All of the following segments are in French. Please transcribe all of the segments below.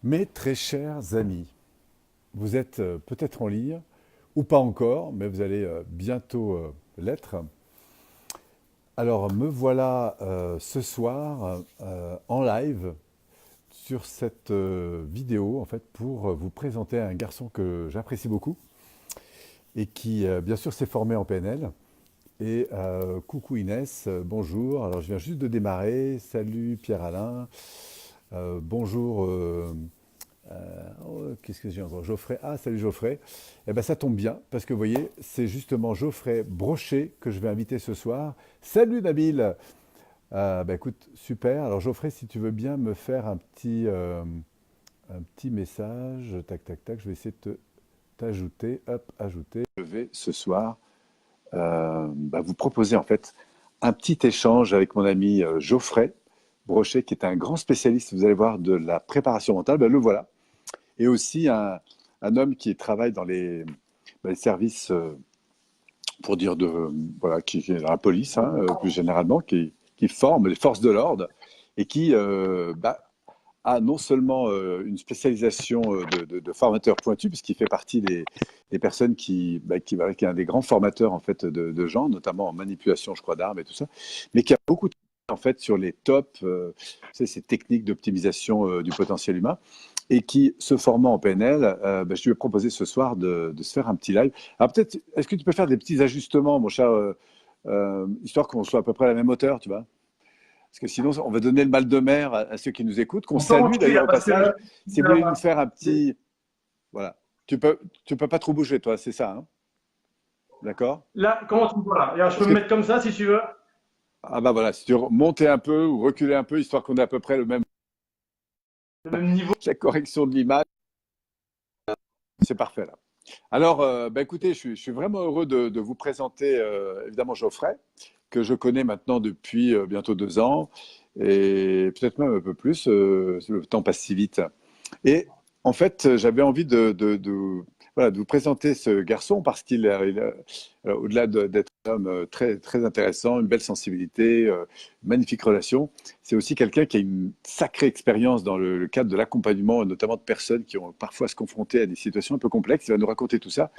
Mes très chers amis, vous êtes peut-être en ligne ou pas encore, mais vous allez bientôt l'être. Alors me voilà ce soir en live sur cette vidéo en fait pour vous présenter un garçon que j'apprécie beaucoup et qui bien sûr s'est formé en PNL. Et coucou Inès, bonjour. Alors je viens juste de démarrer. Salut Pierre-Alain. Bonjour. Qu'est-ce que j'ai encore? Geoffrey. Ah, salut Geoffrey. Eh bien, ça tombe bien, parce que vous voyez, c'est justement Geoffrey Brochet que je vais inviter ce soir. Salut Nabil. Écoute, super. Alors Geoffrey, si tu veux bien me faire un petit message. Tac, tac, tac. Je vais essayer de t'ajouter. Hop, ajouter. Je vais ce soir vous proposer en fait un petit échange avec mon ami Geoffrey Brochet, qui est un grand spécialiste, vous allez voir, de la préparation mentale. Le voilà. Et aussi un homme qui travaille dans les services, pour dire voilà, qui est dans la police, hein, plus généralement, qui forme les forces de l'ordre et qui a non seulement une spécialisation de formateur pointu, puisqu'il fait partie des personnes qui est un des grands formateurs en fait de gens, notamment en manipulation, je crois, d'armes et tout ça, mais qui a beaucoup de en fait sur les tops, ces techniques d'optimisation du potentiel humain, et qui, se formant en PNL, je lui ai proposé ce soir de se faire un petit live. Alors peut-être, est-ce que tu peux faire des petits ajustements, mon cher, histoire qu'on soit à peu près à la même hauteur, tu vois? Parce que sinon, on va donner le mal de mer à ceux qui nous écoutent, qu'on On peut salue continuer d'ailleurs là au parce que passage. Si vous voulez nous faire un euh, petit... Voilà. Tu peux pas trop bouger, toi, c'est ça, hein? D'accord? là, comment tu me vois là? Regarde, je peux Parce me que, mettre comme ça si tu veux. ah bah voilà, si tu montais un peu ou reculais un peu, histoire qu'on ait à peu près le même... Le même niveau. La correction de l'image, c'est parfait là. Alors, écoutez, je suis vraiment heureux de vous présenter évidemment Geoffrey, que je connais maintenant depuis bientôt 2 ans, et peut-être même un peu plus, le temps passe si vite. Et en fait, j'avais envie voilà, de vous présenter ce garçon parce au-delà d'être un homme très, très intéressant, une belle sensibilité, une magnifique relation, c'est aussi quelqu'un qui a une sacrée expérience dans le cadre de l'accompagnement, notamment de personnes qui ont parfois à se confronter à des situations un peu complexes. Il va nous raconter tout ça.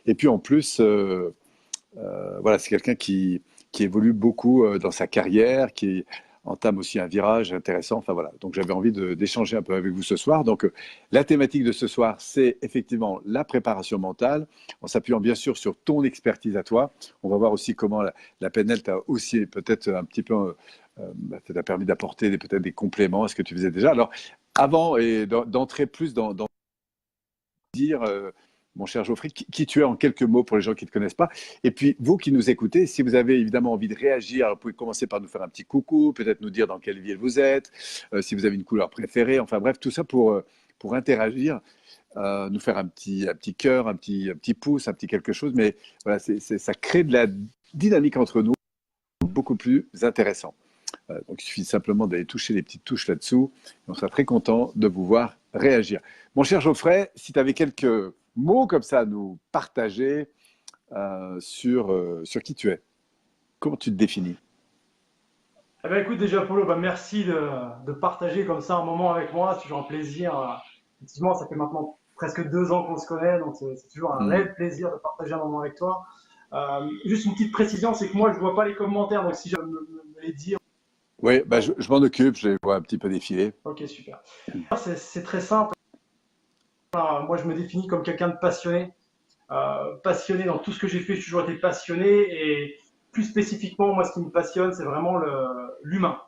Et puis en plus, voilà, c'est quelqu'un qui évolue beaucoup dans sa carrière, qui entame aussi un virage intéressant. Enfin voilà, donc j'avais envie d'échanger un peu avec vous ce soir. Donc la thématique de ce soir, c'est effectivement la préparation mentale, en s'appuyant bien sûr sur ton expertise à toi. On va voir aussi comment la PNL t'a aussi peut-être un petit peu, ça t'a permis d'apporter peut-être des compléments à ce que tu faisais déjà. Alors avant et d'entrer plus dans dire, mon cher Geoffrey, qui tu es en quelques mots pour les gens qui ne te connaissent pas. Et puis, vous qui nous écoutez, si vous avez évidemment envie de réagir, alors vous pouvez commencer par nous faire un petit coucou, peut-être nous dire dans quelle ville vous êtes, si vous avez une couleur préférée, enfin bref, tout ça pour interagir, nous faire un petit cœur, un petit pouce, un petit quelque chose. Mais voilà, ça crée de la dynamique entre nous beaucoup plus intéressant. Donc il suffit simplement d'aller toucher les petites touches là-dessous. On sera très content de vous voir réagir. Mon cher Geoffrey, si tu avais quelques mots comme ça à nous partager sur qui tu es, comment tu te définis? Eh ben, écoute, déjà, Polo, merci de partager comme ça un moment avec moi. C'est toujours un plaisir. Effectivement, ça fait maintenant presque 2 ans qu'on se connaît, donc c'est toujours un Hmm. réel plaisir de partager un moment avec toi. Juste une petite précision, c'est que moi, je vois pas les commentaires, donc si je me les dire, Oui, je m'en occupe, je les vois un petit peu défiler. ok, super. C'est très simple. Moi, je me définis comme quelqu'un de passionné. Passionné dans tout ce que j'ai fait, j'ai toujours été passionné et plus spécifiquement, moi, ce qui me passionne, c'est vraiment l'humain.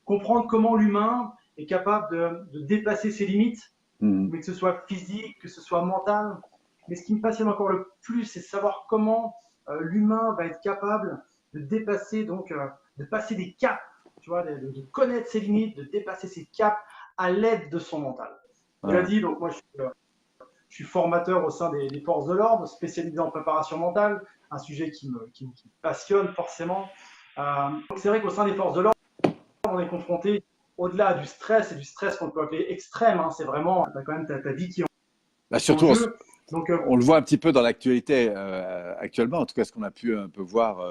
Comprendre comment l'humain est capable de dépasser ses limites, Hmm. mais que ce soit physique, que ce soit mental. Mais ce qui me passionne encore le plus, c'est savoir comment l'humain va être capable de dépasser, donc, de passer des caps, tu vois, de connaître ses limites, de dépasser ses caps à l'aide de son mental. Il a Ah. dit, donc moi, je suis formateur au sein des forces de l'ordre, spécialisé en préparation mentale, un sujet qui me passionne forcément. Donc c'est vrai qu'au sein des forces de l'ordre, on est confronté au-delà du stress et du stress qu'on peut appeler extrême. Hein, c'est vraiment, tu as quand même ta vie qui est en Surtout, jeu. Donc, on le voit un petit peu dans l'actualité actuellement, en tout cas ce qu'on a pu un peu voir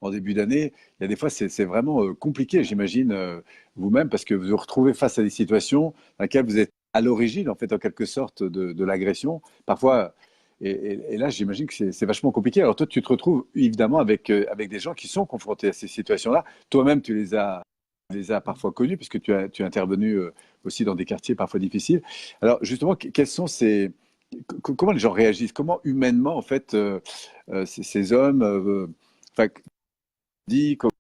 en début d'année. Il y a des fois, c'est vraiment compliqué, j'imagine, vous-même, parce que vous vous retrouvez face à des situations dans lesquelles vous êtes à l'origine, en fait, en quelque sorte, de l'agression. Parfois, et là, j'imagine que c'est vachement compliqué. Alors toi, tu te retrouves évidemment avec des gens qui sont confrontés à ces situations-là. Toi-même, tu les as parfois connus, puisque tu as intervenu aussi dans des quartiers parfois difficiles. Alors justement, quels sont comment les gens réagissent? Comment humainement, en fait, ces hommes, enfin,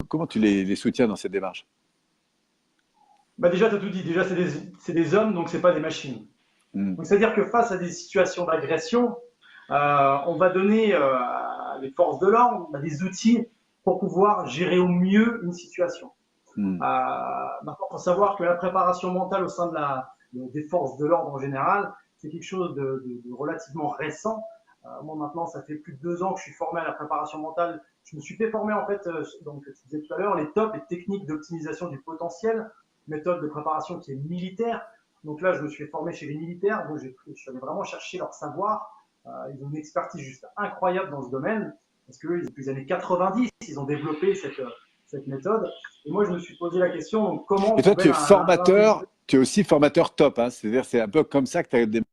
comment tu les soutiens dans cette démarche? Bah déjà, tu as tout dit. Déjà, c'est des hommes, donc c'est pas des machines. Hmm. Donc, c'est-à-dire que face à des situations d'agression, on va donner à les forces de l'ordre des outils pour pouvoir gérer au mieux une situation. Hmm. Maintenant, il faut savoir que la préparation mentale au sein des forces de l'ordre en général, c'est quelque chose de relativement récent. Moi, maintenant, ça fait plus de 2 ans que je suis formé à la préparation mentale. Je me suis fait former, en fait, donc, tu disais tout à l'heure, les TOP, les techniques d'optimisation du potentiel, méthode de préparation qui est militaire. Donc là, je me suis fait former chez les militaires, donc je suis allé vraiment chercher leur savoir. Ils ont une expertise juste incroyable dans ce domaine, parce que depuis les années 90, ils ont développé cette méthode. Et moi, je me suis posé la question, donc, comment Et toi, tu pouvait es l'intégrer. formateur, tu es aussi formateur top, hein. C'est-à-dire, c'est un peu comme ça que tu as démarré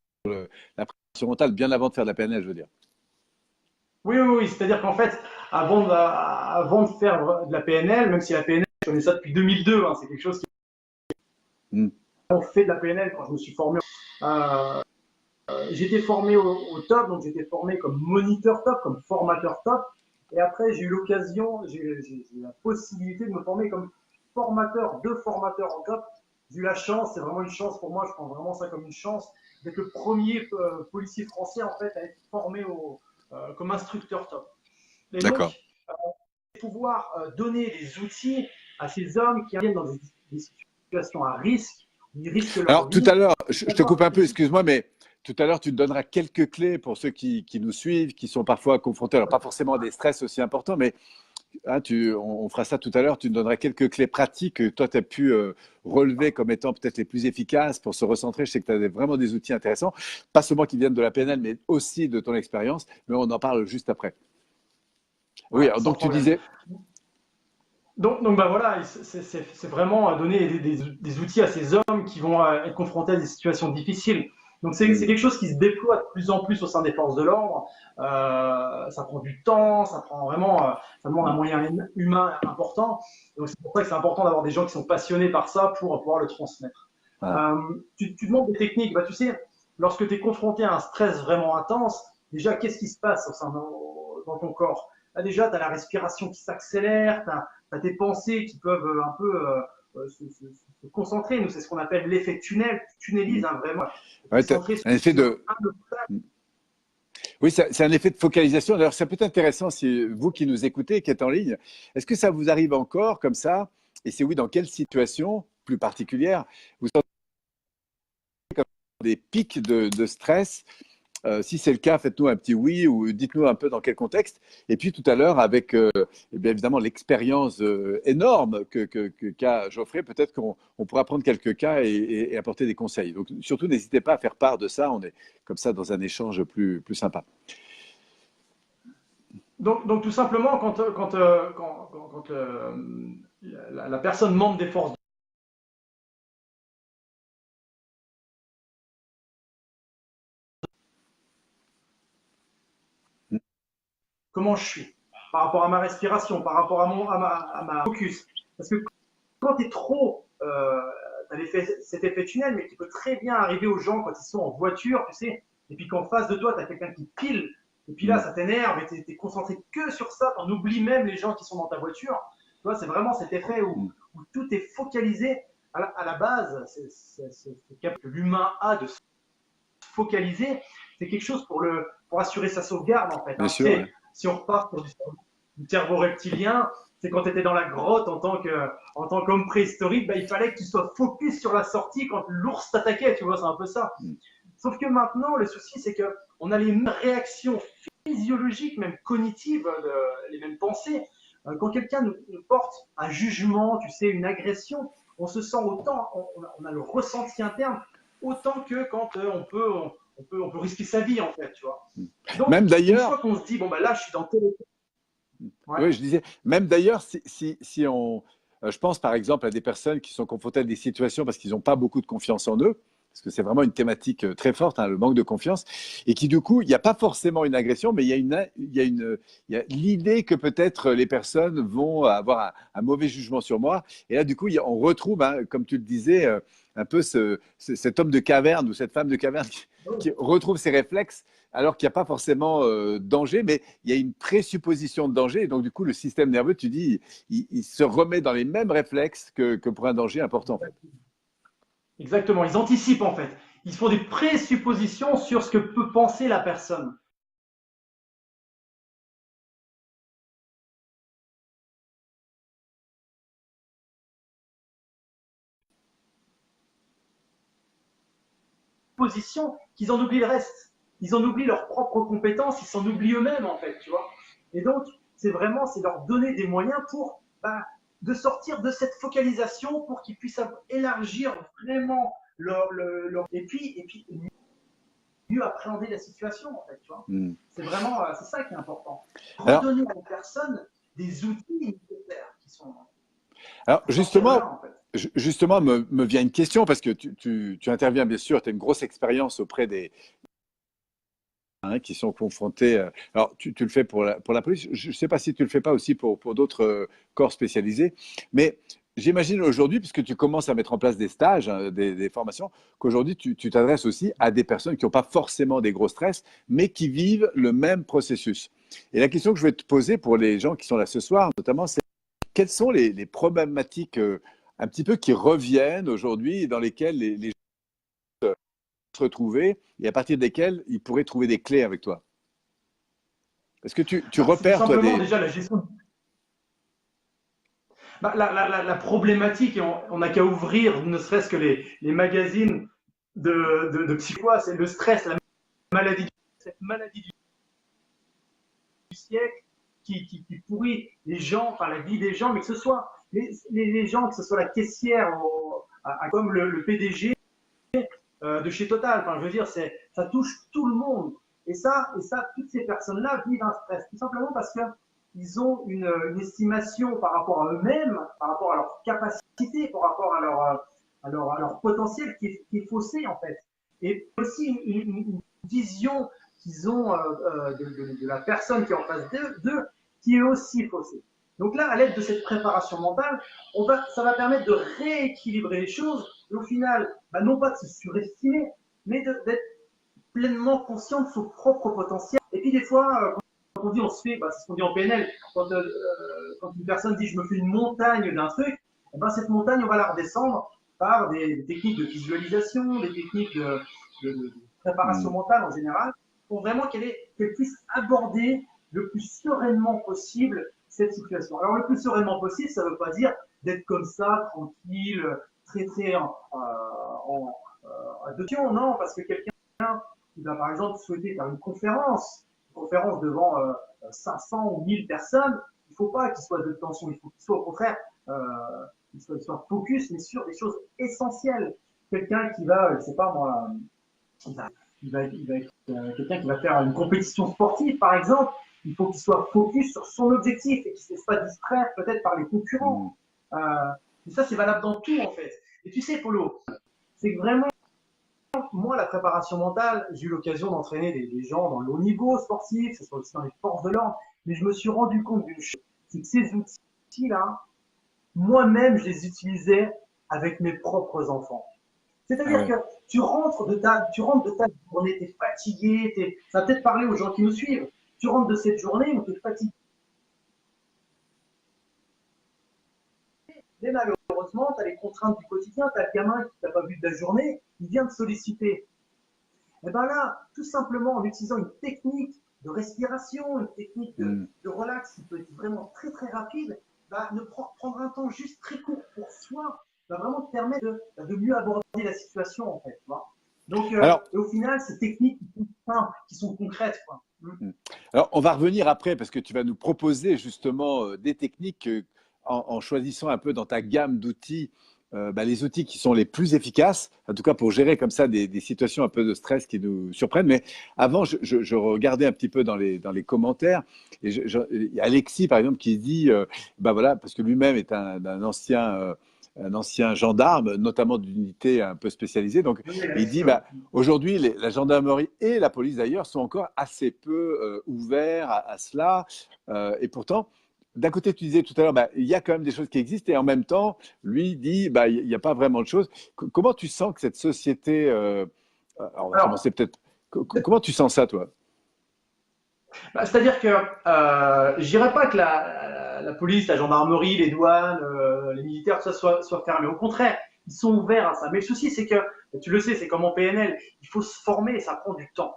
la préparation mentale bien avant de faire de la PNL, je veux dire. Oui, oui, oui. C'est-à-dire qu'en fait, avant de faire de la PNL, même si la PNL, je connais ça depuis 2002, hein, c'est quelque chose qui Hmm. ont fait de la PNL quand je me suis formé. Euh, J'étais formé au top, donc j'étais formé comme moniteur top, comme formateur top. Et après, j'ai eu l'occasion, j'ai eu la possibilité de me former comme formateur, deux formateurs en top. J'ai eu la chance, c'est vraiment une chance pour moi, je prends vraiment ça comme une chance, d'être le premier policier français en fait à être formé comme instructeur top. Et donc, D'accord. pouvoir donner des outils à ces hommes qui viennent dans des situations à risque, ils risquent leur Alors, tout à vie, l'heure, je te coupe un peu, excuse-moi, mais tout à l'heure, tu te donneras quelques clés pour ceux qui nous suivent, qui sont parfois confrontés, alors pas forcément à des stress aussi importants, mais hein, on fera ça tout à l'heure, tu nous donneras quelques clés pratiques que toi, tu as pu relever comme étant peut-être les plus efficaces pour se recentrer. Je sais que tu as vraiment des outils intéressants, pas seulement qui viennent de la PNL, mais aussi de ton expérience, mais on en parle juste après. Oui, ouais, alors sans donc tu problème. disais, Donc bah voilà, c'est vraiment donner des outils à ces hommes qui vont être confrontés à des situations difficiles. Donc c'est hmm, quelque chose qui se déploie de plus en plus au sein des forces de l'ordre. Ça prend du temps, ça prend vraiment, ça demande un moyen humain important. Donc c'est pour ça que c'est important d'avoir des gens qui sont passionnés par ça pour pouvoir le transmettre. ah, Tu demandes des techniques. Bah tu sais, lorsque tu es confronté à un stress vraiment intense, déjà qu'est-ce qui se passe dans ton corps? Là, déjà, tu as la respiration qui s'accélère, tu as tes pensées qui peuvent un peu se concentrer. Nous, c'est ce qu'on appelle l'effet tunnel. Tu tunnelises hmm. hein, vraiment. Ouais, Tu es centré un effet sur de, un obstacle. oui, c'est un effet de focalisation. D'ailleurs, c'est peut-être intéressant si vous qui nous écoutez, qui êtes en ligne, est-ce que ça vous arrive encore comme ça? Et si oui, dans quelle situation plus particulière vous sentez des pics de stress? Si c'est le cas, faites-nous un petit oui ou dites-nous un peu dans quel contexte. Et puis tout à l'heure, avec eh bien évidemment l'expérience énorme qu'a Geoffrey, peut-être qu'on pourra prendre quelques cas et apporter des conseils. Donc surtout, n'hésitez pas à faire part de ça. On est comme ça dans un échange plus sympa. Donc tout simplement, quand la personne membre des forces, comment je suis par rapport à ma respiration, par rapport à ma focus. Parce que quand tu es trop, cet effet tunnel, mais qui peut très bien arriver aux gens quand ils sont en voiture, tu sais, et puis qu'en face de toi, tu as quelqu'un qui pile, et puis là, Mm. ça t'énerve, et tu es concentré que sur ça, on oublie même les gens qui sont dans ta voiture. Tu vois, c'est vraiment cet effet Mm. où tout est focalisé. À la base, que l'humain a de se focaliser, c'est quelque chose pour assurer sa sauvegarde, en fait. Bien Hein. Tu sûr, ouais. sais, si on repart sur du cerveau reptilien, c'est quand tu étais dans la grotte en tant qu'homme préhistorique, bah, il fallait que tu sois focus sur la sortie quand l'ours t'attaquait, tu vois, c'est un peu ça. Mm. Sauf que maintenant, le souci, c'est qu'on a les mêmes réactions physiologiques, même cognitives, les mêmes pensées. Quand quelqu'un nous porte un jugement, tu sais, une agression, on se sent autant, on a le ressenti interne, autant que quand on peut risquer sa vie, en fait, tu vois. Mm. Donc, Même une d'ailleurs, fois qu'on se dit, bon, bah là, je suis dans tel. Ouais. oui, je disais, même d'ailleurs, si on, je pense par exemple à des personnes qui sont confrontées à des situations parce qu'ils n'ont pas beaucoup de confiance en eux, parce que c'est vraiment une thématique très forte, hein, le manque de confiance, et qui du coup, il n'y a pas forcément une agression, mais il y a l'idée que peut-être les personnes vont avoir un mauvais jugement sur moi. Et là, du coup, on retrouve, hein, comme tu le disais, un peu cet homme de caverne ou cette femme de caverne qui retrouve ses réflexes alors qu'il n'y a pas forcément danger, mais il y a une présupposition de danger. Et donc, du coup, le système nerveux, tu dis, il se remet dans les mêmes réflexes que pour un danger important, en fait. Exactement, ils anticipent en fait. Ils font des présuppositions sur ce que peut penser la personne. Position qu'ils en oublient le reste. Ils en oublient leurs propres compétences, ils s'en oublient eux-mêmes en fait, tu vois. Et donc, c'est leur donner des moyens pour de sortir de cette focalisation pour qu'ils puissent élargir vraiment et puis mieux appréhender la situation en fait, tu vois. C'est vraiment c'est ça qui est important. Redonner aux personnes des outils nécessaires qui sont alors justement, là, en fait. Justement, me vient une question parce que tu interviens bien sûr, tu as une grosse expérience auprès des qui sont confrontés. Alors, tu le fais pour la police. Je ne sais pas si tu le fais pas aussi pour d'autres corps spécialisés, mais j'imagine aujourd'hui, puisque tu commences à mettre en place des stages, hein, des formations, qu'aujourd'hui tu t'adresses aussi à des personnes qui n'ont pas forcément des gros stress, mais qui vivent le même processus. Et la question que je vais te poser pour les gens qui sont là ce soir, notamment, c'est quelles sont les problématiques un petit peu qui reviennent aujourd'hui, dans lesquelles les gens se retrouver et à partir desquelles ils pourraient trouver des clés avec toi? Est-ce que tu repères, toi, simplement des… déjà la gestion. La problématique, et on n'a qu'à ouvrir ne serait-ce que les magazines de psychoise, c'est le stress, cette maladie du siècle qui pourrit les gens, enfin la vie des gens, mais que ce soit les gens, que ce soit la caissière comme le PDG de chez Total. Enfin, je veux dire, ça touche tout le monde. Et ça, toutes ces personnes-là vivent un stress, tout simplement parce qu'ils ont une estimation par rapport à eux-mêmes, par rapport à leur capacité, par rapport à leur potentiel qui est faussé, en fait. Et aussi une vision qu'ils ont de la personne qui est en face d'eux, qui est aussi faussée. Donc là, à l'aide de cette préparation mentale, ça va permettre de rééquilibrer les choses et au final, non pas de se surestimer, mais d'être pleinement conscient de son propre potentiel. Et puis des fois, quand on dit on se fait, c'est ce qu'on dit en PNL, quand une personne dit je me fais une montagne d'un truc, cette montagne, on va la redescendre par des techniques de visualisation, des techniques de préparation mentale en général, pour vraiment qu'elle puisse aborder le plus sereinement possible cette situation. Alors le plus sereinement possible, ça ne veut pas dire d'être comme ça, tranquille, très très adoption, non, parce que quelqu'un qui va par exemple souhaiter faire une conférence devant 500 ou 1000 personnes, il ne faut pas qu'il soit de tension, il faut qu'il soit au contraire qu'il soit focus, mais sur des choses essentielles. Quelqu'un qui va, je ne sais pas moi, il va être quelqu'un qui va faire une compétition sportive, par exemple, il faut qu'il soit focus sur son objectif et qu'il ne se laisse pas distraire peut-être par les concurrents. Et ça, c'est valable dans tout, en fait. Et tu sais, Polo, c'est vraiment, moi, la préparation mentale, j'ai eu l'occasion d'entraîner des gens dans le haut niveau sportif, que ce soit aussi dans les forces de l'ordre, mais je me suis rendu compte d'une chose, c'est que ces outils-là, moi-même, je les utilisais avec mes propres enfants. C'est-à-dire que tu rentres de ta journée, tu es fatigué, ça va peut-être parler aux gens qui nous suivent. Tu rentres de cette journée où tu es fatigué. Mais malheureusement, tu as les contraintes du quotidien, tu as le gamin qui t'a pas vu de la journée, il vient te solliciter. Et bien là, tout simplement en utilisant une technique de respiration, une technique de relax qui peut être vraiment très très rapide, prendre un temps juste très court pour soi, va vraiment te permettre de mieux aborder la situation en fait. Tu vois. Donc, et au final, ces techniques qui sont simples, qui sont concrètes. Quoi. Alors, on va revenir après parce que tu vas nous proposer justement des techniques en choisissant un peu dans ta gamme d'outils les outils qui sont les plus efficaces, en tout cas pour gérer comme ça des situations un peu de stress qui nous surprennent. Mais avant, je regardais un petit peu dans les commentaires et il y a Alexis, par exemple, qui dit, voilà, parce que lui-même est un ancien un ancien gendarme, notamment d'unité un peu spécialisée. Donc, Oui, bien il dit, sûr. bah, aujourd'hui, la gendarmerie et la police d'ailleurs sont encore assez peu ouverts à cela. Et pourtant, d'un côté, tu disais tout à l'heure, bah, il y a quand même des choses qui existent, et en même temps, lui dit, bah, il n'y a pas vraiment de choses. Comment tu sens que cette société, alors on va Alors, commencer peut-être, comment tu sens ça, toi? bah, c'est-à-dire que je dirais pas que la police, la gendarmerie, les douanes, les militaires, tout ça soient fermés. Au contraire, ils sont ouverts à ça. Mais le souci, c'est que, tu le sais, c'est comme en PNL, il faut se former et ça prend du temps.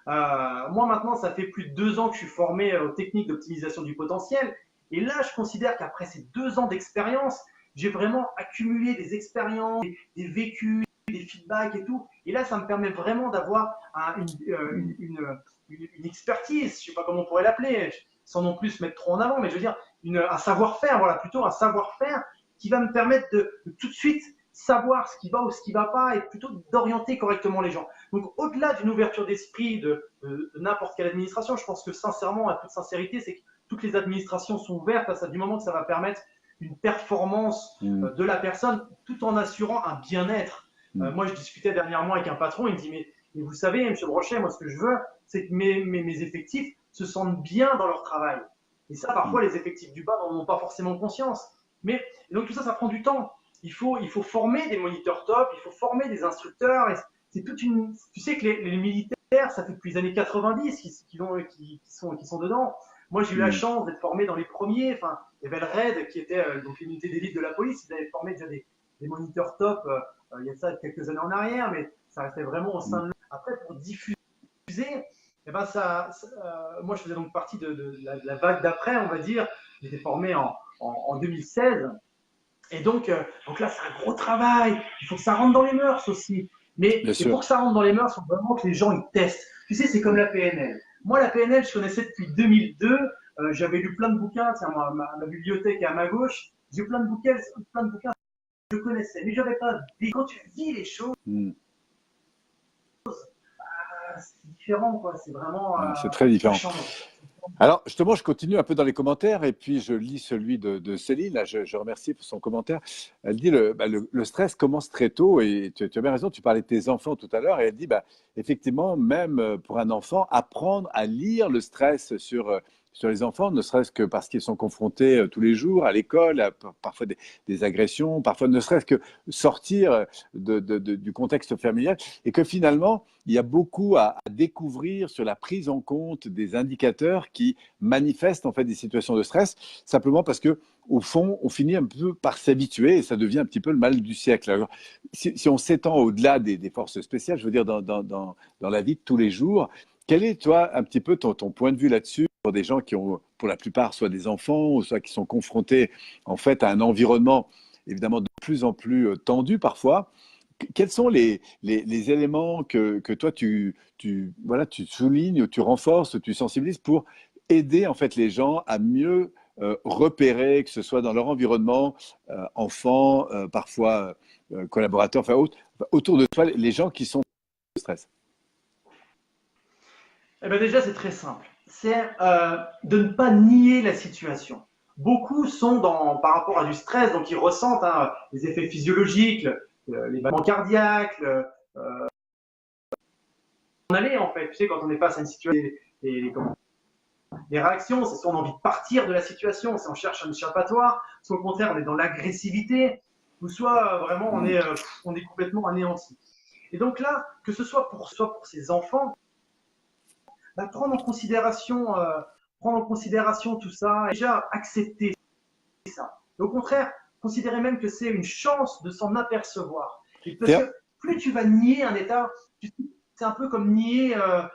Moi, maintenant, ça fait plus de 2 ans que je suis formé aux techniques d'optimisation du potentiel. Et là, je considère qu'après ces 2 ans d'expérience, j'ai vraiment accumulé des expériences, des vécus, des feedbacks et tout. Et là, ça me permet vraiment d'avoir une expertise, je ne sais pas comment on pourrait l'appeler, sans non plus se mettre trop en avant, mais je veux dire un savoir-faire, voilà, plutôt un savoir-faire qui va me permettre de tout de suite savoir ce qui va ou ce qui ne va pas et plutôt d'orienter correctement les gens. Donc, au-delà d'une ouverture d'esprit de n'importe quelle administration, je pense que sincèrement, à toute sincérité, c'est que toutes les administrations sont ouvertes à ça, du moment que ça va permettre une performance Mm, de la personne tout en assurant un bien-être. mm, Moi, je discutais dernièrement avec un patron, il me dit, mais vous savez, monsieur Brochet, moi, ce que je veux, c'est que mes effectifs se sentent bien dans leur travail. Et ça, mm, parfois, les effectifs du bas n'en ont pas forcément conscience. Mais donc tout ça, ça prend du temps. Il faut former des moniteurs top, il faut former des instructeurs. C'est toute une. Tu sais que les militaires, ça fait depuis les années 90 qui sont dedans. Moi, j'ai eu la mm. chance d'être formé dans les premiers. Enfin, il y avait le RAID qui était donc l'unité d'élite de la police. Ils avaient formé déjà des moniteurs top il y a ça quelques années en arrière, mais ça restait vraiment au sein de. Après, pour diffuser, eh ben moi, je faisais donc partie de la vague d'après, on va dire. J'étais formé en 2016. Et donc là, c'est un gros travail. Il faut que ça rentre dans les mœurs aussi. Bien Mais sûr. pour que ça rentre dans les mœurs, il faut vraiment que les gens ils testent. Tu sais, c'est comme la PNL. Moi, la PNL, je connaissais depuis 2002. J'avais lu plein de bouquins. Tiens, ma bibliothèque est à ma gauche. J'ai plein de bouquins que je connaissais. Mais j'avais pas. Quand tu vis les choses, Mm. c'est différent, quoi. C'est vraiment. Ouais, c'est très Ça différent. change. Alors, justement, je continue un peu dans les commentaires et puis je lis celui de Céline. Là, je remercie pour son commentaire. Elle dit le stress commence très tôt et tu as bien raison. Tu parlais de tes enfants tout à l'heure et elle dit effectivement, même pour un enfant, apprendre à lire le stress sur les enfants, ne serait-ce que parce qu'ils sont confrontés tous les jours à l'école, parfois des agressions, parfois ne serait-ce que sortir du contexte familial et que finalement, il y a beaucoup à découvrir sur la prise en compte des indicateurs qui manifestent en fait des situations de stress, simplement parce que au fond, on finit un peu par s'habituer et ça devient un petit peu le mal du siècle. Alors, si on s'étend au-delà des forces spéciales, je veux dire dans la vie de tous les jours, quel est, toi, un petit peu ton point de vue là-dessus pour des gens qui ont, pour la plupart, soit des enfants, ou soit qui sont confrontés en fait à un environnement évidemment de plus en plus tendu parfois? Quels sont les éléments que toi voilà, tu soulignes, tu renforces, tu sensibilises pour aider en fait les gens à mieux repérer, que ce soit dans leur environnement, enfants, parfois collaborateurs, enfin autour de toi, les gens qui sont de stress. Eh ben déjà, c'est très simple. C'est de ne pas nier la situation. Beaucoup sont par rapport à du stress, donc ils ressentent les effets physiologiques, les battements cardiaques, on allait en fait. Tu sais, quand on est face à une situation, les réactions, c'est soit on a envie de partir de la situation, si on cherche un échappatoire, soit au contraire on est dans l'agressivité, ou soit vraiment Mm. on est complètement anéanti. Et donc là, que ce soit pour ses enfants, bah, prendre en considération tout ça, et déjà accepter ça. Et au contraire, considérer même que c'est une chance de s'en apercevoir. Et parce que plus tu vas nier un état, c'est un peu comme nier un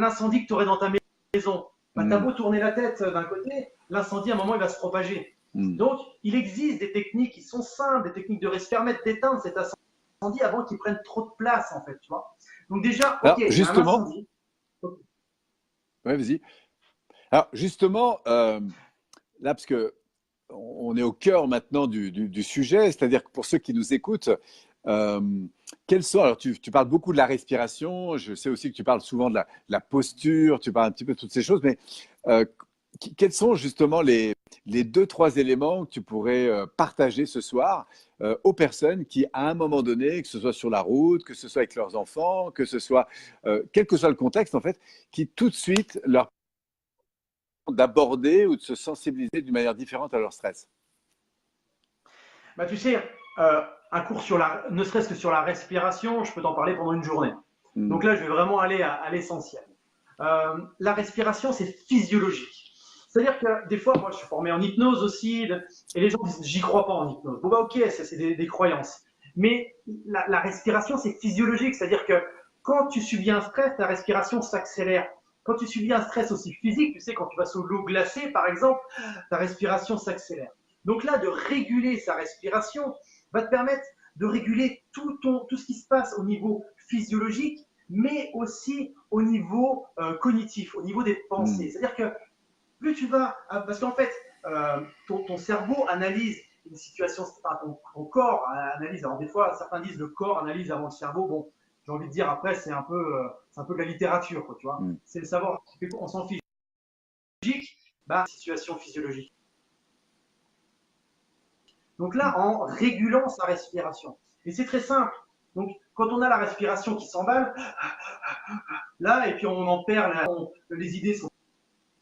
incendie que tu aurais dans ta maison. Bah, tu as Mm. beau tourner la tête d'un côté, l'incendie à un moment il va se propager. Mm. Donc il existe des techniques qui sont simples, des techniques de réussir permettre d'éteindre cet incendie avant qu'il prenne trop de place en fait, tu vois. Donc déjà, ok, Alors il y a un justement, incendie. Okay. ouais, vas-y. Alors justement, là, parce que on est au cœur maintenant du sujet, c'est-à-dire que pour ceux qui nous écoutent, euh, quels sont, alors tu parles beaucoup de la respiration, je sais aussi que tu parles souvent de la posture, tu parles un petit peu de toutes ces choses, mais euh, quels sont justement les deux, trois éléments que tu pourrais partager ce soir aux personnes qui, à un moment donné, que ce soit sur la route, que ce soit avec leurs enfants, que ce soit, quel que soit le contexte, en fait, qui tout de suite leur permettent d'aborder ou de se sensibiliser d'une manière différente à leur stress? Bah, tu sais, un cours sur ne serait-ce que sur la respiration, je peux t'en parler pendant une journée. Hmm. Donc là, je vais vraiment aller à l'essentiel. La respiration, c'est physiologique. C'est-à-dire que des fois, moi, je suis formé en hypnose aussi, et les gens disent, j'y crois pas en hypnose. Bon, bah, ok, c'est des croyances. Mais la respiration, c'est physiologique. C'est-à-dire que quand tu subis un stress, ta respiration s'accélère. Quand tu subis un stress aussi physique, tu sais, quand tu vas sous l'eau glacée, par exemple, ta respiration s'accélère. Donc là, de réguler sa respiration va te permettre de réguler tout ce qui se passe au niveau physiologique, mais aussi au niveau cognitif, au niveau des pensées. Hmm. C'est-à-dire que plus tu vas, parce qu'en fait, ton cerveau analyse une situation, enfin, ton corps analyse. Alors des fois, certains disent le corps analyse avant le cerveau. Bon, j'ai envie de dire après, c'est un peu de la littérature, quoi, tu vois. Hmm. C'est le savoir. On s'en fiche. Bah, situation physiologique. Donc là, en régulant sa respiration. Et c'est très simple. Donc, quand on a la respiration qui s'emballe, là, et puis on en perd, les idées sont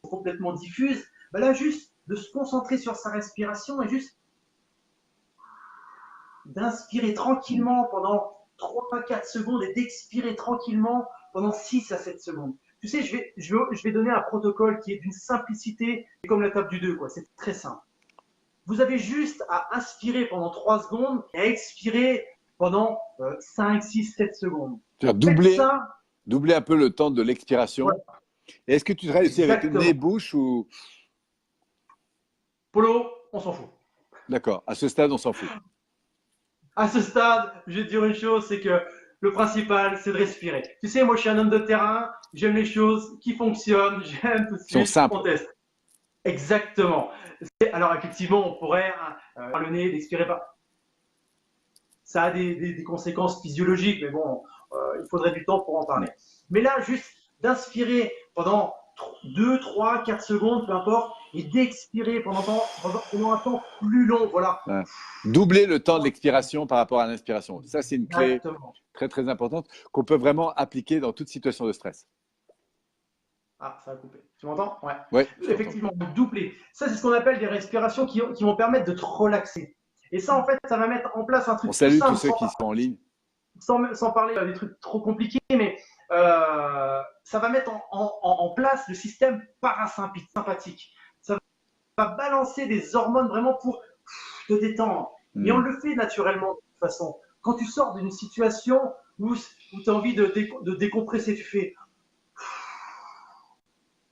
complètement diffuses, bah là, juste de se concentrer sur sa respiration et juste d'inspirer Hmm. tranquillement pendant 3 à 4 secondes et d'expirer tranquillement pendant 6 à 7 secondes. Tu sais, je vais donner un protocole qui est d'une simplicité, comme la table du 2, quoi. C'est très simple. Vous avez juste à inspirer pendant 3 secondes et à expirer pendant 5, 6, 7 secondes. C'est-à-dire Faites ça. doubler un peu le temps de l'expiration. Voilà, Et est-ce que tu travailles aussi avec nez, exactement. bouche ou… Polo, on s'en fout. D'accord, à ce stade, on s'en fout. À ce stade, je vais te dire une chose, c'est que le principal, c'est de respirer. Tu sais, moi, je suis un homme de terrain, j'aime les choses qui fonctionnent, j'aime tout de Ils sont suite qu'on simples. teste. Exactement. Alors, effectivement, on pourrait par le nez, d'expirer par. Ça a des conséquences physiologiques, mais bon, il faudrait du temps pour en Hmm. parler. Mais là, juste d'inspirer pendant 2, 3, 4 secondes, peu importe, et d'expirer pendant un temps plus long. Voilà. Ouais. Doubler le temps de l'expiration par rapport à l'inspiration. Ça, c'est une clé Exactement. très, très importante qu'on peut vraiment appliquer dans toute situation de stress. Ah, ça a coupé. Tu m'entends? Ouais. Oui, je t'entends. Effectivement, doubler. Ça, c'est ce qu'on appelle des respirations qui vont permettre de te relaxer. Et ça, en fait, ça va mettre en place un On truc tout salue tous simple, ceux qui sont en ligne. sans parler des trucs trop compliqués, mais ça va mettre en place le système parasympathique. Ça va balancer des hormones vraiment pour te détendre. Et on Hmm. le fait naturellement de toute façon. Quand tu sors d'une situation où tu as envie de décompresser, tu fais.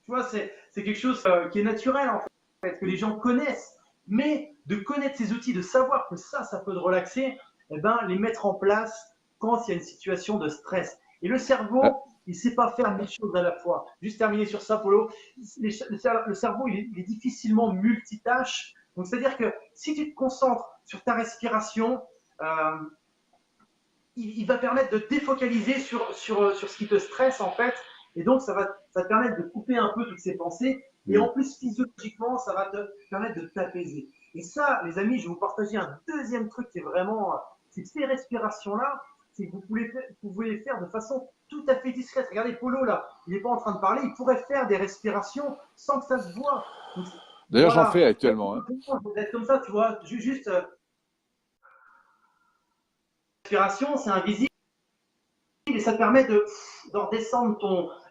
Tu vois, c'est quelque chose qui est naturel en fait, que les gens connaissent. Mais de connaître ces outils, de savoir que ça peut te relaxer, eh ben, les mettre en place quand il y a une situation de stress. Et le Euh, cerveau, il ne sait pas faire mille choses à la fois. Juste terminer sur ça, Polo. Le cerveau, il est difficilement multitâche. Donc, c'est-à-dire que si tu te concentres sur ta respiration, euh, il va permettre de défocaliser sur ce qui te stresse en fait. Et donc, ça te permettre de couper un peu toutes ces pensées. Et hmm. en plus, physiologiquement, ça va te permettre de t'apaiser. Et ça, les amis, je vais vous partager un deuxième truc qui est vraiment, c'est ces respirations-là, c'est que vous pouvez les faire de façon tout à fait discrète. Regardez Polo là, il n'est pas en train de parler, il pourrait faire des respirations sans que ça se voit. Donc, D'ailleurs, j'en fais voilà, actuellement, hein. être comme ça, tu vois, juste respiration, c'est invisible et ça te permet de redescendre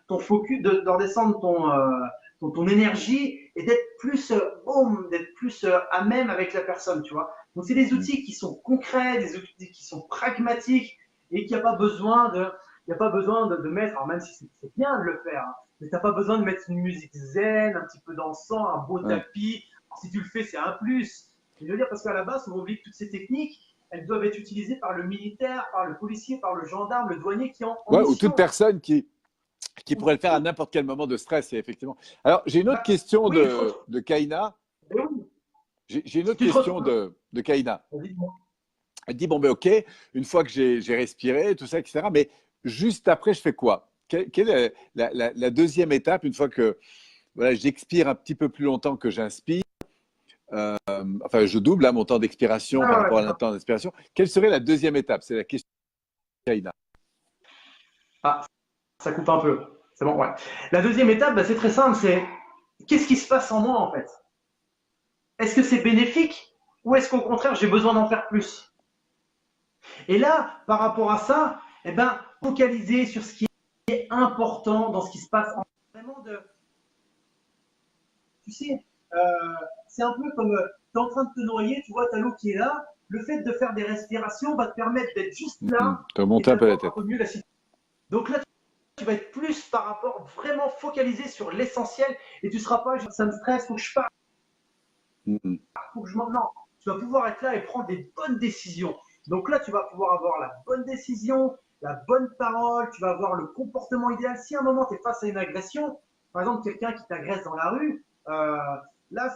ton focus, de redescendre ton énergie et d'être plus, d'être plus à même avec la personne, tu vois. Donc, c'est des Hmm. outils qui sont concrets, des outils qui sont pragmatiques et qu'il n'y a pas besoin il n'y a pas besoin de mettre, alors même si c'est bien de le faire, hein, mais tu n'as pas besoin de mettre une musique zen, un petit peu dansant, un beau Ouais. tapis. Alors, si tu le fais, c'est un plus. Je veux dire, parce qu'à la base, on oublie que toutes ces techniques, elles doivent être utilisées par le militaire, par le policier, par le gendarme, le douanier qui est en Ouais, ou toute mission. personne qui pourrait le faire à n'importe quel moment de stress, effectivement. Alors, j'ai une autre Bah, question oui, de Kaina. oui. J'ai une autre Tu te question retrouves. de Kaina. Vas-y, Elle dit, bon, ben ok, une fois que j'ai respiré, tout ça, etc. Mais juste après, je fais quoi? Quelle est la deuxième étape une fois que voilà, j'expire un petit peu plus longtemps que j'inspire. Enfin, je double mon temps d'expiration par Ah, rapport ouais, à un temps d'inspiration. Quelle serait la deuxième étape? C'est la question, Aïda. ah, ça coupe un peu. C'est bon, ouais. La deuxième étape, bah, c'est très simple, c'est qu'est-ce qui se passe en moi en fait? Est-ce que c'est bénéfique ou est-ce qu'au contraire j'ai besoin d'en faire plus? Et là, par rapport à ça, eh ben, focaliser sur ce qui est important dans ce qui se passe en vraiment de, tu sais, euh, c'est un peu comme tu es en train de te noyer, tu vois, tu as l'eau qui est là. Le fait de faire des respirations va te permettre d'être juste là Tu et remontes un de peu la voir un tête. peu mieux la situation. Donc là, tu vas être plus par rapport vraiment focalisé sur l'essentiel et tu ne seras pas, ça me stresse, faut que je parte, Mm. faut que je m'en. Non, tu vas pouvoir être là et prendre des bonnes décisions. Donc là, tu vas pouvoir avoir la bonne décision, la bonne parole, tu vas avoir le comportement idéal. Si à un moment tu es face à une agression, par exemple quelqu'un qui t'agresse dans la rue, là,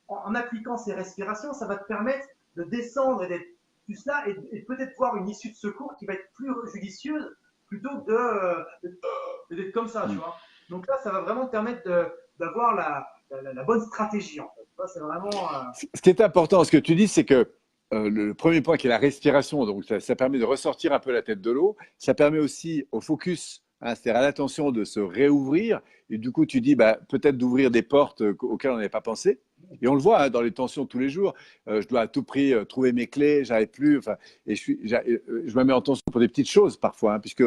en appliquant ces respirations, ça va te permettre de descendre et d'être plus là et peut-être voir une issue de secours qui va être plus judicieuse plutôt que d'être comme ça, tu Mm. vois. Donc là, ça va vraiment te permettre d'avoir la bonne stratégie, en fait. C'est vraiment. Ce qui est important, ce que tu dis, c'est que le premier point qui est la respiration, donc ça permet de ressortir un peu la tête de l'eau. Ça permet aussi au focus, hein, c'est-à-dire à l'attention de se réouvrir. Et du coup, tu dis bah, peut-être d'ouvrir des portes auxquelles on n'avait pas pensé. Et on le voit hein, dans les tensions de tous les jours. Je dois à tout prix trouver mes clés, j'arrive plus. Enfin, et je me mets en tension pour des petites choses parfois, hein, puisque,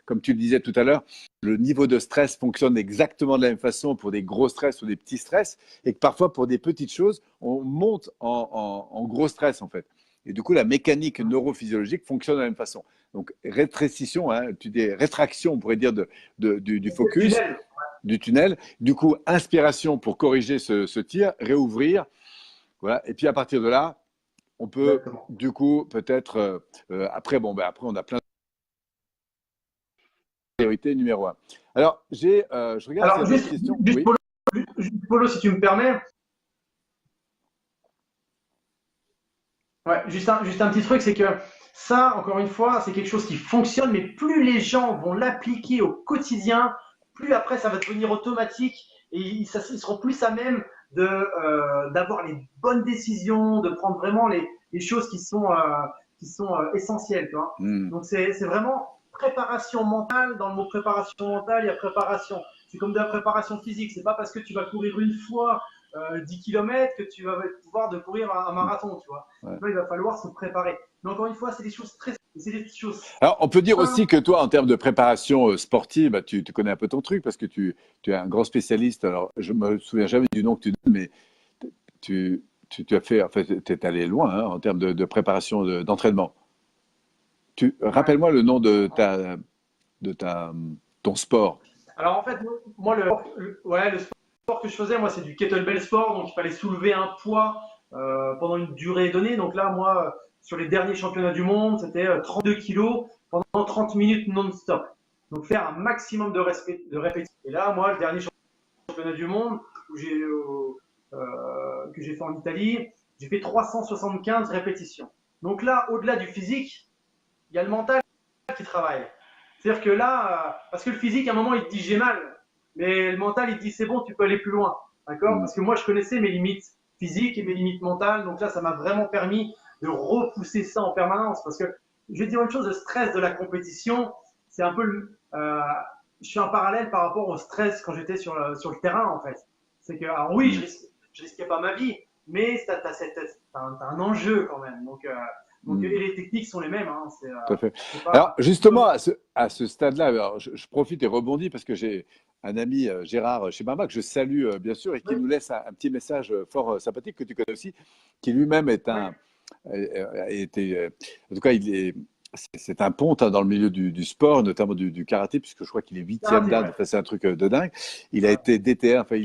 comme tu le disais tout à l'heure, le niveau de stress fonctionne exactement de la même façon pour des gros stress ou des petits stress, et que parfois pour des petites choses, on monte en gros stress en fait. Et du coup, la mécanique neurophysiologique fonctionne de la même façon. Donc, rétrécition, hein, tu dis rétraction, on pourrait dire, du focus, Tunnel. du tunnel. Du coup, inspiration pour corriger ce tir, réouvrir. Voilà. Et puis, à partir de là, on peut, Exactement. du coup, peut-être, après, bon, ben, après, on a plein de priorités numéro un. Alors, je regarde s'il y Alors, a d'autres questions. juste, Oui. Polo, si tu me permets, ouais, juste un petit truc, c'est que ça, encore une fois, c'est quelque chose qui fonctionne, mais plus les gens vont l'appliquer au quotidien, plus après ça va devenir automatique et ils seront plus à même d'avoir les bonnes décisions, de prendre vraiment les choses qui sont essentielles. Tu vois. Hmm. Donc c'est vraiment préparation mentale. Dans le mot préparation mentale, il y a préparation. C'est comme de la préparation physique. C'est pas parce que tu vas courir une fois 10 km que tu vas pouvoir de courir un marathon, tu vois. Ouais. Là, il va falloir se préparer. Mais encore une fois, c'est des choses Alors, on peut dire aussi simples. que toi, en termes de préparation sportive, bah, tu connais un peu ton truc parce que tu es un grand spécialiste. Alors, je me souviens jamais du nom que tu donnes, mais tu as fait, en fait, tu es allé loin hein, en termes de préparation d'entraînement. Ouais. Rappelle-moi le nom de ton sport. Alors en fait, moi, ouais, le sport que je faisais, moi, c'est du kettlebell sport, donc il fallait soulever un poids pendant une durée donnée. Donc là, moi, sur les derniers championnats du monde, c'était 32 kilos pendant 30 minutes non-stop. Donc faire un maximum de répétitions. Et là, moi, le dernier championnat du monde que j'ai fait en Italie, j'ai fait 375 répétitions. Donc là, au-delà du physique, il y a le mental qui travaille. C'est-à-dire que là, parce que le physique, à un moment, il te dit j'ai mal, mais le mental, il te dit c'est bon, tu peux aller plus loin. D'accord? Hmm. Parce que moi, je connaissais mes limites physiques et mes limites mentales, donc là, ça m'a vraiment permis de repousser ça en permanence. Parce que je vais dire une chose, le stress de la compétition, c'est un peu. Je suis un parallèle par rapport au stress quand j'étais sur le terrain, en fait. C'est que, alors oui, Hmm. je risquais pas ma vie, mais tu as, un enjeu quand même. Donc, Hmm. et les techniques sont les mêmes. Hein, Tout à fait. c'est Alors, pas. justement, à ce stade-là, alors, je profite et rebondis parce que j'ai un ami, Gérard Chebama, que je salue, bien sûr, et qui Oui, nous laisse un petit message fort sympathique que tu connais aussi, qui lui-même est oui. a été, en tout cas, c'est un ponte hein, dans le milieu du sport, notamment du karaté, puisque je crois qu'il est huitième Karaté, dan. ouais. Enfin, c'est un truc de dingue. Il a Ouais. été DTR, enfin,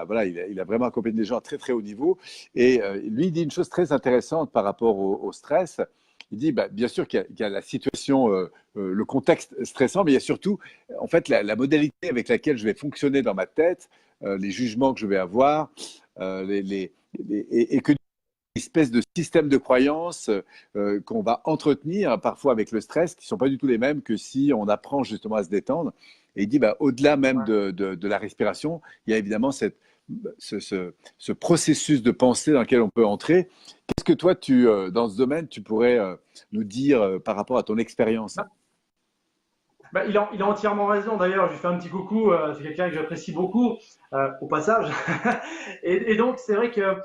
voilà, il a vraiment accompagné des gens à très très haut niveau. Et lui, il dit une chose très intéressante par rapport au stress. Il dit, bah, bien sûr qu'il y a la situation, le contexte stressant, mais il y a surtout, en fait, la modalité avec laquelle je vais fonctionner dans ma tête, les jugements que je vais avoir, et que espèce de système de croyances qu'on va entretenir parfois avec le stress, qui ne sont pas du tout les mêmes que si on apprend justement à se détendre. Et il dit, bah, au-delà même Ouais. de la respiration, il y a évidemment ce processus de pensée dans lequel on peut entrer. Qu'est-ce que toi, dans ce domaine, tu pourrais nous dire par rapport à ton expérience? Bah, il a entièrement raison. D'ailleurs, je lui fais un petit coucou. C'est quelqu'un que j'apprécie beaucoup, au passage. Et donc, c'est vrai que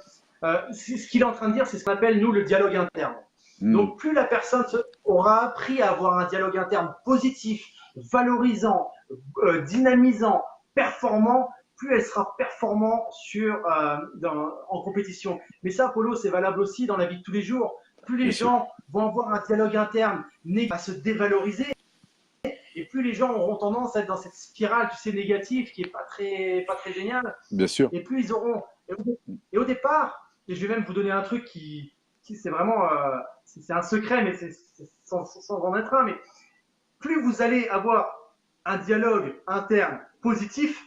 ce qu'il est en train de dire, c'est ce qu'on appelle, nous, le dialogue interne. Hmm, Donc, plus la personne aura appris à avoir un dialogue interne positif, valorisant, dynamisant, performant, plus elle sera performant en compétition. Mais ça, Polo, c'est valable aussi dans la vie de tous les jours. Plus les bien sûr. gens vont avoir un dialogue interne à se dévaloriser, et plus les gens auront tendance à être dans cette spirale, tu sais, négative, qui est pas très géniale, Bien sûr. et plus ils auront. Et au départ, et je vais même vous donner un truc qui c'est vraiment, c'est un secret, mais c'est sans en être un, mais plus vous allez avoir un dialogue interne positif,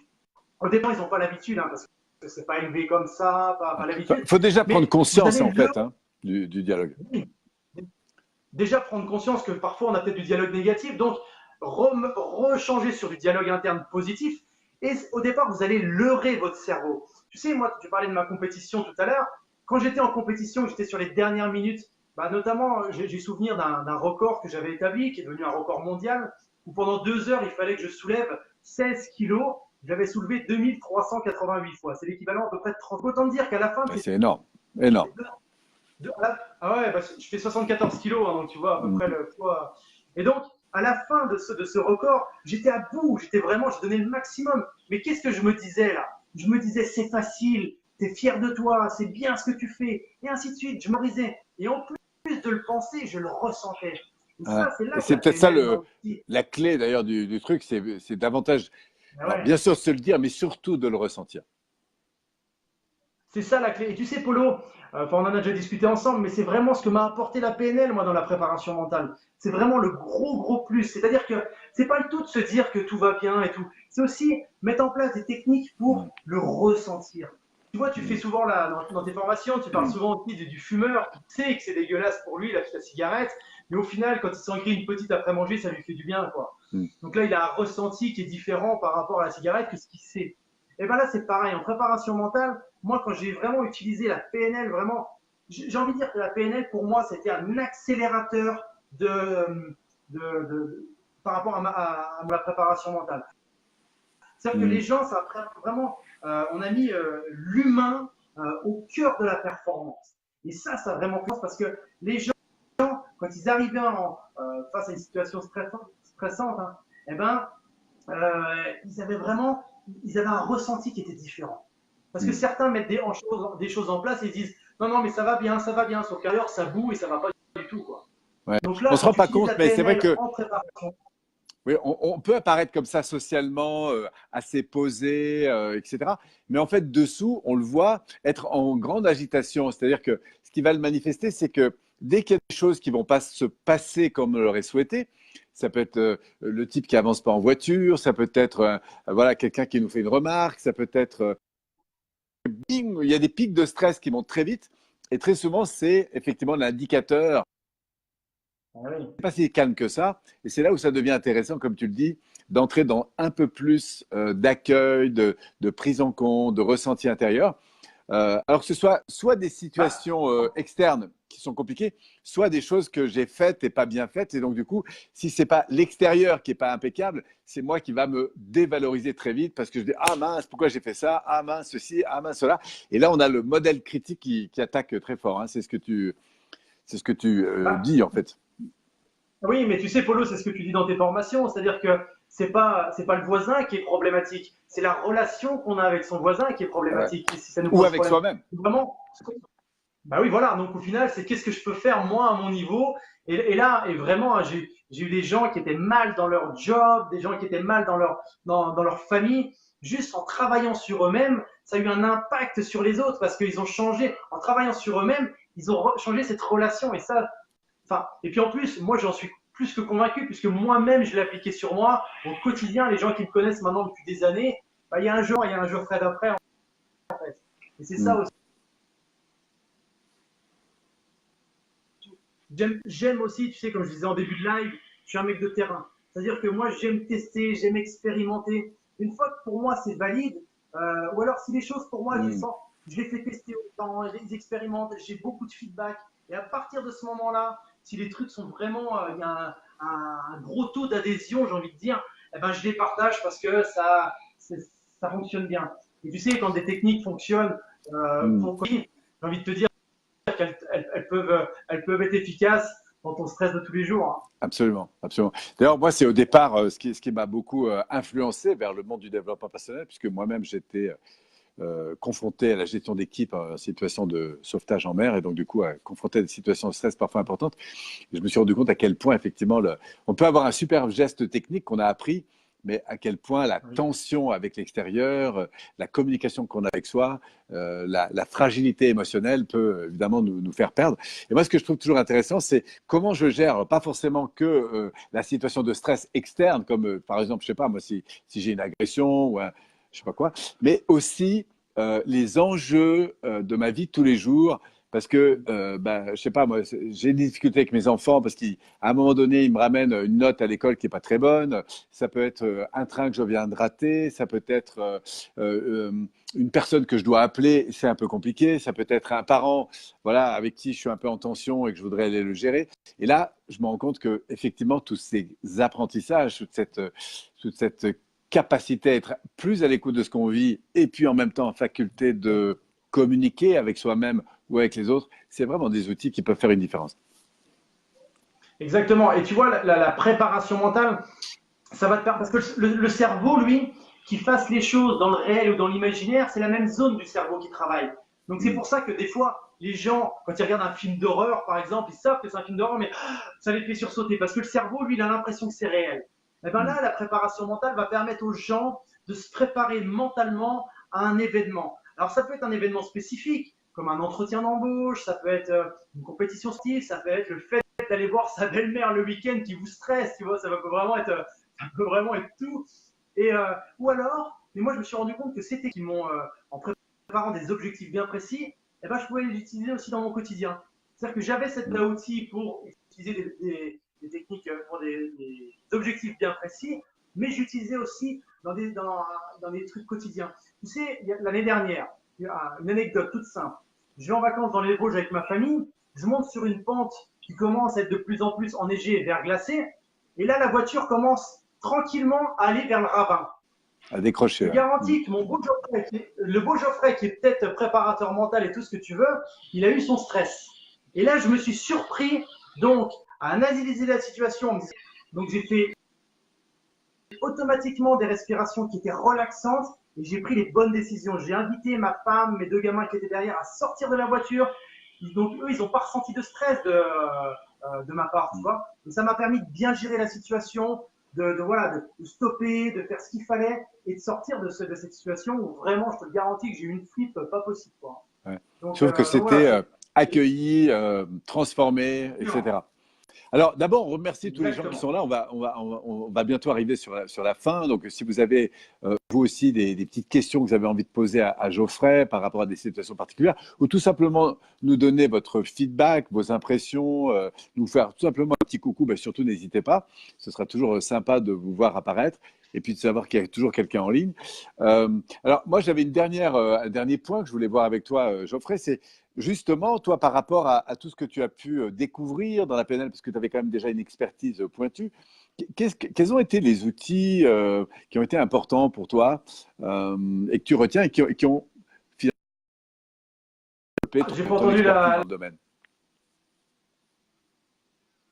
au départ, ils n'ont pas l'habitude, hein, parce que c'est pas élevé comme ça, pas l'habitude, Il faut déjà prendre mais vous conscience, allez en fait, hein, du dialogue. déjà prendre conscience que parfois on a peut-être du dialogue négatif, donc rechanger sur du dialogue interne positif. Et au départ, vous allez leurrer votre cerveau. Tu sais, moi, tu parlais de ma compétition tout à l'heure. Quand j'étais en compétition, j'étais sur les dernières minutes. Bah, notamment, j'ai souvenir d'un record que j'avais établi, qui est devenu un record mondial, où pendant 2 heures, il fallait que je soulève 16 kilos. J'avais soulevé 2388 fois. C'est l'équivalent à peu près de 30. Autant dire qu'à la fin de ces C'est énorme. Énorme. ah ouais, bah, je fais 74 kilos, hein, donc tu vois à peu Hmm. près le poids. Et donc, à la fin de ce record, j'étais à bout, j'ai donné le maximum. Mais qu'est-ce que je me disais là? Je me disais, c'est facile, t'es fier de toi, c'est bien ce que tu fais, et ainsi de suite. Je me risais. Et en plus de le penser, je le ressentais. Et Ouais. ça, c'est Et là que c'est la peut-être ça PNL m'a aussi. la clé d'ailleurs du truc, c'est davantage, Ah alors ouais. bien sûr se le dire, mais surtout de le ressentir. C'est ça la clé. Et tu sais, Polo, on en a déjà discuté ensemble, mais c'est vraiment ce que m'a apporté la PNL, moi, dans la préparation mentale. C'est vraiment le gros plus. C'est-à-dire que c'est pas le tout de se dire que tout va bien et tout. C'est aussi mettre en place des techniques Hmm, pour le ressentir. Tu vois, tu fais hmm, souvent dans tes formations, tu parles hmm, souvent aussi du fumeur qui sait que c'est dégueulasse pour lui, la cigarette, mais au final, quand il s'en grille une petite après manger, ça lui fait du bien, quoi. hmm. Donc là, il a un ressenti qui est différent par rapport à la cigarette que ce qu'il sait. Et bien là, c'est pareil. En préparation mentale, moi, quand j'ai vraiment utilisé la PNL, vraiment, j'ai envie de dire que la PNL, pour moi, c'était un accélérateur par rapport à ma préparation mentale. C'est-à-dire que Hmm. les gens, ça vraiment, on a mis l'humain au cœur de la performance. Et ça a vraiment fait parce que les gens, quand ils arrivaient face à une situation stressante, hein, eh ben, ils avaient vraiment, ils avaient un ressenti qui était différent. Parce que Hmm. certains mettent des choses en place et ils disent non, non, mais ça va bien, sauf qu'ailleurs ça boue et ça va pas du tout, quoi. Ouais. Donc On là, se quand rend tu pas utilises compte, la mais c'est vrai PNL que en préparation, oui, on peut apparaître comme ça socialement, assez posé, etc. Mais en fait, dessous, on le voit être en grande agitation. C'est-à-dire que ce qui va le manifester, c'est que dès qu'il y a des choses qui vont pas se passer comme on l'aurait souhaité, ça peut être le type qui avance pas en voiture, ça peut être voilà quelqu'un qui nous fait une remarque, ça peut être bing, il y a des pics de stress qui montent très vite. Et très souvent, c'est effectivement l'indicateur ah oui. pas si calme que ça. Et c'est là où ça devient intéressant, comme tu le dis, d'entrer dans un peu plus d'accueil, de prise en compte, de ressenti intérieur. Alors que ce soit des Bah, situations externes qui sont compliquées, soit des choses que j'ai faites et pas bien faites. Et donc, du coup, si c'est pas l'extérieur qui est pas impeccable, c'est moi qui va me dévaloriser très vite parce que je dis ah mince, pourquoi j'ai fait ça? Ah mince, ceci, ah mince, cela. Et là, on a le modèle critique qui attaque très fort, hein. C'est ce que tu bah, dis en fait. oui, mais tu sais, Polo, c'est ce que tu dis dans tes formations, c'est-à-dire que c'est pas le voisin qui est problématique, c'est la relation qu'on a avec son voisin qui est Ouais. problématique. Et si ça nous Ou pose avec problème, soi-même. vraiment, bah oui, voilà. Donc au final, c'est qu'est-ce que je peux faire moi à mon niveau. Et là, et vraiment, hein, j'ai eu des gens qui étaient mal dans leur job, des gens qui étaient mal dans leur famille. Juste en travaillant sur eux-mêmes, ça a eu un impact sur les autres parce qu'ils ont changé. En travaillant sur eux-mêmes, ils ont changé cette relation. Et ça, enfin, et puis en plus, moi j'en suis plus que convaincu puisque moi-même je l'ai appliqué sur moi au quotidien. Les gens qui me connaissent maintenant depuis des années, bah, il y a un jour, il y a un jour Fred après en fait. Et c'est ça Mm. aussi. J'aime aussi, tu sais, comme je disais en début de live, je suis un mec de terrain. C'est-à-dire que moi, j'aime tester, j'aime expérimenter. Une fois que pour moi, c'est valide, Ou alors si les choses pour moi, Hmm. je les fais tester autant, ils expérimentent, j'ai beaucoup de feedback. Et à partir de ce moment-là, si les trucs sont vraiment, il y a un gros taux d'adhésion, j'ai envie de dire, eh ben, je les partage parce que ça fonctionne bien. Et tu sais, quand des techniques fonctionnent, Hmm. j'ai envie de te dire elles peuvent être efficaces dans ton stress de tous les jours, hein. Absolument, absolument. D'ailleurs, moi, c'est au départ ce qui m'a beaucoup influencé vers le monde du développement personnel, puisque moi-même, j'étais confronté à la gestion d'équipe en situation de sauvetage en mer, et donc, du coup, confronté à des situations de stress parfois importantes. Et je me suis rendu compte à quel point, effectivement, on peut avoir un super geste technique qu'on a appris, mais à quel point la Oui. tension avec l'extérieur, la communication qu'on a avec soi, la fragilité émotionnelle peut évidemment nous faire perdre. Et moi, ce que je trouve toujours intéressant, c'est comment je gère, alors, pas forcément que la situation de stress externe, comme par exemple, je sais pas, moi, si j'ai une agression ou un, je sais pas quoi, mais aussi les enjeux de ma vie de tous les jours, parce que, ben, je sais pas, moi, j'ai des difficultés avec mes enfants parce qu'à un moment donné, ils me ramènent une note à l'école qui est pas très bonne. Ça peut être un train que je viens de rater. Ça peut être une personne que je dois appeler. C'est un peu compliqué. Ça peut être un parent, voilà, avec qui je suis un peu en tension et que je voudrais aller le gérer. Et là, je me rends compte que, effectivement, tous ces apprentissages, toute cette capacité à être plus à l'écoute de ce qu'on vit et puis en même temps faculté de communiquer avec soi-même ou avec les autres, c'est vraiment des outils qui peuvent faire une différence. Exactement. Et tu vois, la préparation mentale, ça va te faire. Parce que le cerveau, lui, qu'il fasse les choses dans le réel ou dans l'imaginaire, c'est la même zone du cerveau qui travaille. Donc c'est Mm. pour ça que des fois, les gens, quand ils regardent un film d'horreur, par exemple, ils savent que c'est un film d'horreur, mais ça les fait sursauter. Parce que le cerveau, lui, il a l'impression que c'est réel. Et bien Mm. là, la préparation mentale va permettre aux gens de se préparer mentalement à un événement. Alors ça peut être un événement spécifique, comme un entretien d'embauche, ça peut être une compétition sportive, ça peut être le fait d'aller voir sa belle-mère le week-end qui vous stresse, tu vois, ça peut vraiment être tout. Ou alors, mais moi je me suis rendu compte que c'était qui m'ont, en préparant des objectifs bien précis, eh ben, je pouvais les utiliser aussi dans mon quotidien. C'est-à-dire que j'avais cet Mm. outil pour utiliser des techniques pour des objectifs bien précis, mais j'utilisais aussi dans des trucs quotidiens. Tu sais, l'année dernière, il y a une anecdote toute simple. Je vais en vacances dans les Vosges avec ma famille, je monte sur une pente qui commence à être de plus en plus enneigée et verglacée, et là la voiture commence tranquillement à aller vers le ravin. À Je décrocher. te Ouais. Mm. garantis que le beau Geoffrey, qui est peut-être préparateur mental et tout ce que tu veux, il a eu son stress. Et là, je me suis surpris donc à analyser la situation. Donc j'ai fait automatiquement des respirations qui étaient relaxantes et j'ai pris les bonnes décisions. J'ai invité ma femme, mes deux gamins qui étaient derrière à sortir de la voiture. Donc eux, ils n'ont pas ressenti de stress de ma part, tu Mm. vois. Donc ça m'a permis de bien gérer la situation, voilà, de stopper, de faire ce qu'il fallait et de sortir de cette situation où vraiment, je te le garantis, que j'ai eu une flip pas possible, quoi. Ouais. Donc, Sauf que voilà, c'était accueilli, transformé, etc. Alors, d'abord, on remercie tous les gens qui exactement. sont là. On va bientôt arriver sur la fin. Donc, si vous avez, vous aussi, des petites questions que vous avez envie de poser à Geoffrey par rapport à des situations particulières, ou tout simplement nous donner votre feedback, vos impressions, nous faire tout simplement un petit coucou, ben, surtout n'hésitez pas. Ce sera toujours sympa de vous voir apparaître et puis de savoir qu'il y a toujours quelqu'un en ligne. Alors, moi, j'avais un dernier point que je voulais voir avec toi, Geoffrey, c'est justement, toi, par rapport à tout ce que tu as pu découvrir dans la PNL, parce que tu avais quand même déjà une expertise pointue, quels ont été les outils qui ont été importants pour toi et que tu retiens et qui ont finalement développé J'ai pas ton entendu expertise dans le domaine?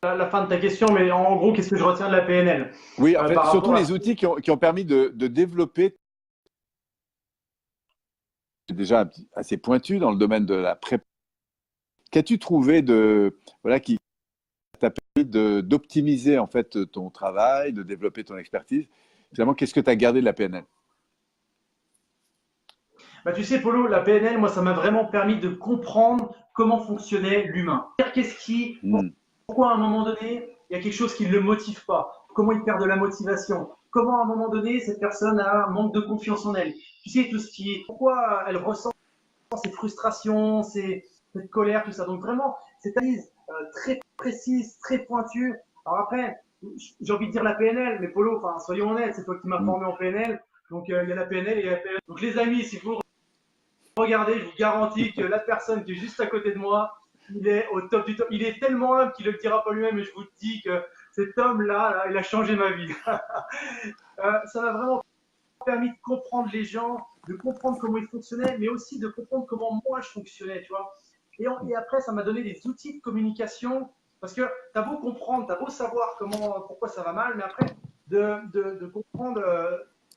la fin de ta question, mais en gros, qu'est-ce que je retiens de la PNL Oui, en fait, par surtout rapport à les ce outils qui ont permis de développer déjà assez pointu dans le domaine de la prépa. Qu'as-tu trouvé voilà, qui t'a permis d'optimiser en fait ton travail, de développer ton expertise? Finalement, qu'est-ce que tu as gardé de la PNL? Bah, tu sais, Polo, la PNL, moi, ça m'a vraiment permis de comprendre comment fonctionnait l'humain. Hmm. Pourquoi à un moment donné, il y a quelque chose qui ne le motive pas? Comment il perd de la motivation? Comment à un moment donné, cette personne a un manque de confiance en elle? Tu sais, tout ce qui est, pourquoi elle ressent ces frustrations, cette colère, tout ça. Donc vraiment, cette analyse très précise, très pointue. Alors après, j'ai envie de dire la PNL, mais Polo, enfin, soyons honnêtes, c'est toi qui m'as Hmm. formé en PNL. Donc, il y a la PNL et la PNL. Donc, les amis, si vous regardez, je vous garantis que la personne qui est juste à côté de moi, il est au top du top. Il est tellement humble qu'il ne le dira pas lui-même, mais je vous dis que cet homme-là, là, il a changé ma vie. Ça m'a vraiment permis de comprendre les gens, de comprendre comment ils fonctionnaient, mais aussi de comprendre comment moi je fonctionnais, tu vois. Et après, ça m'a donné des outils de communication, parce que tu as beau comprendre, tu as beau savoir pourquoi ça va mal, mais après, de comprendre,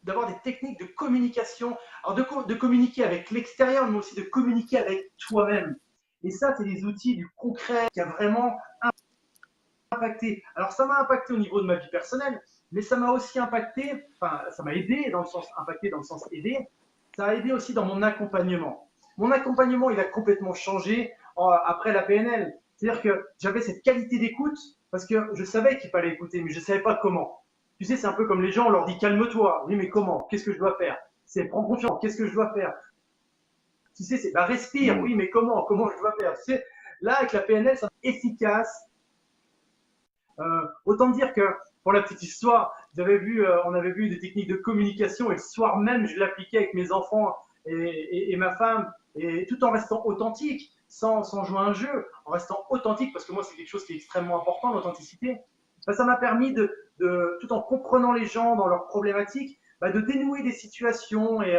d'avoir des techniques de communication, alors de communiquer avec l'extérieur, mais aussi de communiquer avec toi-même. Et ça, c'est des outils du concret qui a vraiment impacté. Alors, ça m'a impacté au niveau de ma vie personnelle, mais ça m'a aussi impacté, enfin, ça m'a aidé dans le sens impacté, dans le sens aidé. Ça a aidé aussi dans mon accompagnement. Mon accompagnement, il a complètement changé après la PNL. C'est-à-dire que j'avais cette qualité d'écoute parce que je savais qu'il fallait écouter, mais je ne savais pas comment. Tu sais, c'est un peu comme les gens, on leur dit calme-toi. Oui, mais comment? Qu'est-ce que je dois faire? C'est prends confiance. Qu'est-ce que je dois faire? Tu sais, c'est bah, respire. Oui, mais comment? Comment je dois faire? Tu sais, là, avec la PNL, c'est efficace. Autant dire que, pour la petite histoire, on avait vu des techniques de communication et le soir même, je l'appliquais avec mes enfants et ma femme, et tout en restant authentique, sans jouer un jeu, en restant authentique, parce que moi, c'est quelque chose qui est extrêmement important, l'authenticité. Ben, ça m'a permis tout en comprenant les gens dans leurs problématiques, ben, de dénouer des situations et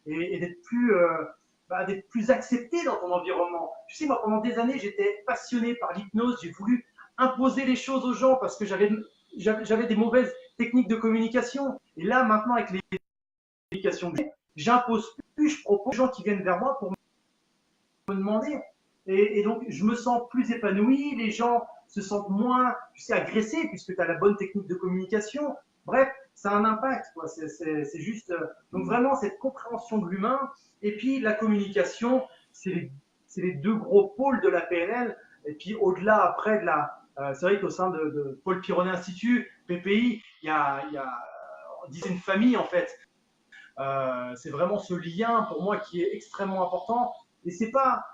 d'être plus accepté dans ton environnement. Tu sais, moi, pendant des années, j'étais passionné par l'hypnose, j'ai voulu imposer les choses aux gens parce que j'avais des mauvaises techniques de communication. Et là, maintenant, avec les communications, j'impose plus, je propose aux gens qui viennent vers moi pour me demander. Et donc, je me sens plus épanoui, les gens se sentent moins, tu sais, agressés puisque tu as la bonne technique de communication. Bref, ça a un impact, quoi. C'est juste. Donc, vraiment, cette compréhension de l'humain et puis la communication, c'est les deux gros pôles de la PNL. Et puis, au-delà, après, c'est vrai qu'au sein de Paul Pironet Institut, PPI, il y a c'est une famille, en fait. C'est vraiment ce lien pour moi qui est extrêmement important. Et c'est pas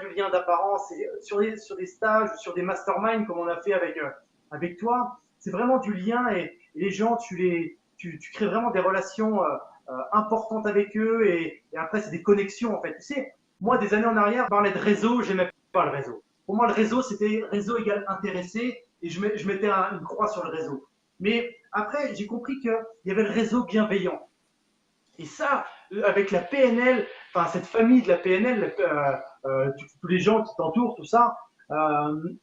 du lien d'apparence. Sur des stages, sur des masterminds comme on a fait avec toi, c'est vraiment du lien et les gens, tu crées vraiment des relations importantes avec eux et après c'est des connexions en fait. Tu sais, moi des années en arrière, je parlais de réseau, j'aimais pas le réseau. Pour moi, le réseau c'était réseau égale intéressé et je mettais une croix sur le réseau. Mais après, j'ai compris qu'il y avait le réseau bienveillant. Et ça, avec la PNL, enfin cette famille de la PNL, tous les gens qui t'entourent, tout ça,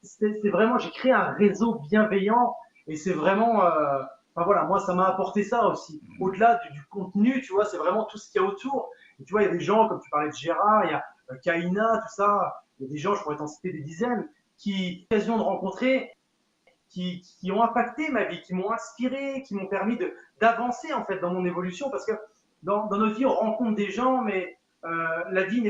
c'est vraiment, j'ai créé un réseau bienveillant et c'est vraiment, enfin voilà, moi ça m'a apporté ça aussi. Au-delà du contenu, tu vois, c'est vraiment tout ce qu'il y a autour. Et tu vois, il y a des gens, comme tu parlais de Gérard, il y a Kaina, tout ça, il y a des gens, je pourrais t'en citer des dizaines, qui ont l'occasion de rencontrer, qui ont impacté ma vie, qui m'ont inspiré, qui m'ont permis d'avancer en fait dans mon évolution parce que dans notre vie, on rencontre des gens, mais la vie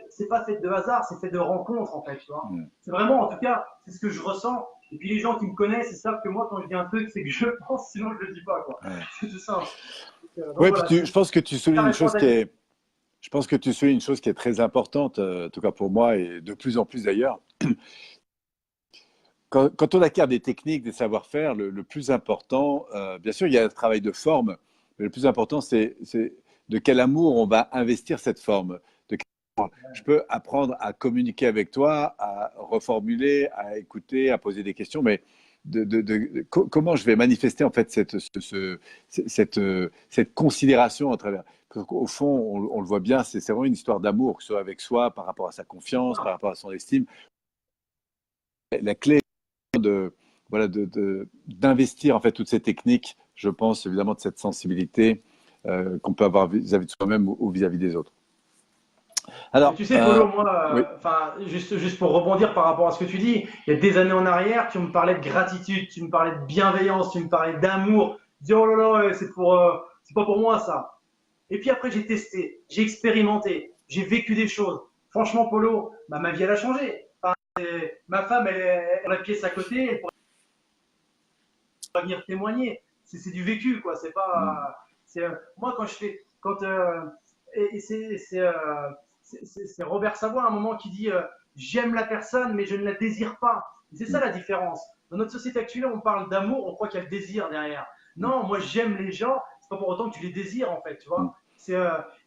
c'est pas faite de hasard, c'est fait de rencontres en fait, tu vois. C'est vraiment, en tout cas, c'est ce que je ressens. Et puis les gens qui me connaissent, ils savent que moi, quand je dis un truc, c'est que je pense, sinon je le dis pas, quoi. C'est tout simple. Ouais, voilà, je pense que tu soulignes une chose qui est, je pense que tu soulignes une chose qui est très importante, en tout cas pour moi et de plus en plus d'ailleurs. Quand on acquiert des techniques, des savoir-faire, le plus important, bien sûr, il y a un travail de forme, mais le plus important, c'est de quel amour on va investir cette forme. Je peux apprendre à communiquer avec toi, à reformuler, à écouter, à poser des questions, mais comment je vais manifester en fait cette considération à travers. Au fond, on le voit bien, c'est vraiment une histoire d'amour, que ce soit avec soi, par rapport à sa confiance, par rapport à son estime. La clé voilà, d'investir en fait toutes ces techniques, je pense évidemment de cette sensibilité qu'on peut avoir vis-à-vis de soi-même ou vis-à-vis des autres. Alors, tu sais, Polo, moi, oui. Juste pour rebondir par rapport à ce que tu dis, il y a des années en arrière, tu me parlais de gratitude, tu me parlais de bienveillance, tu me parlais d'amour. Tu dis, oh là là, c'est pas pour moi ça. Et puis après, j'ai testé, j'ai expérimenté, j'ai vécu des choses. Franchement, Polo, bah, ma vie, elle a changé. Enfin, ma femme, elle a la pièce à côté, elle pourrait venir témoigner. C'est du vécu, quoi. C'est pas. Moi, c'est Robert Savoie à un moment qui dit j'aime la personne, mais je ne la désire pas. C'est ça la différence. Dans notre société actuelle, on parle d'amour, on croit qu'il y a le désir derrière. Non, moi, j'aime les gens, pas pour autant que tu les désires, en fait, tu Mm. vois.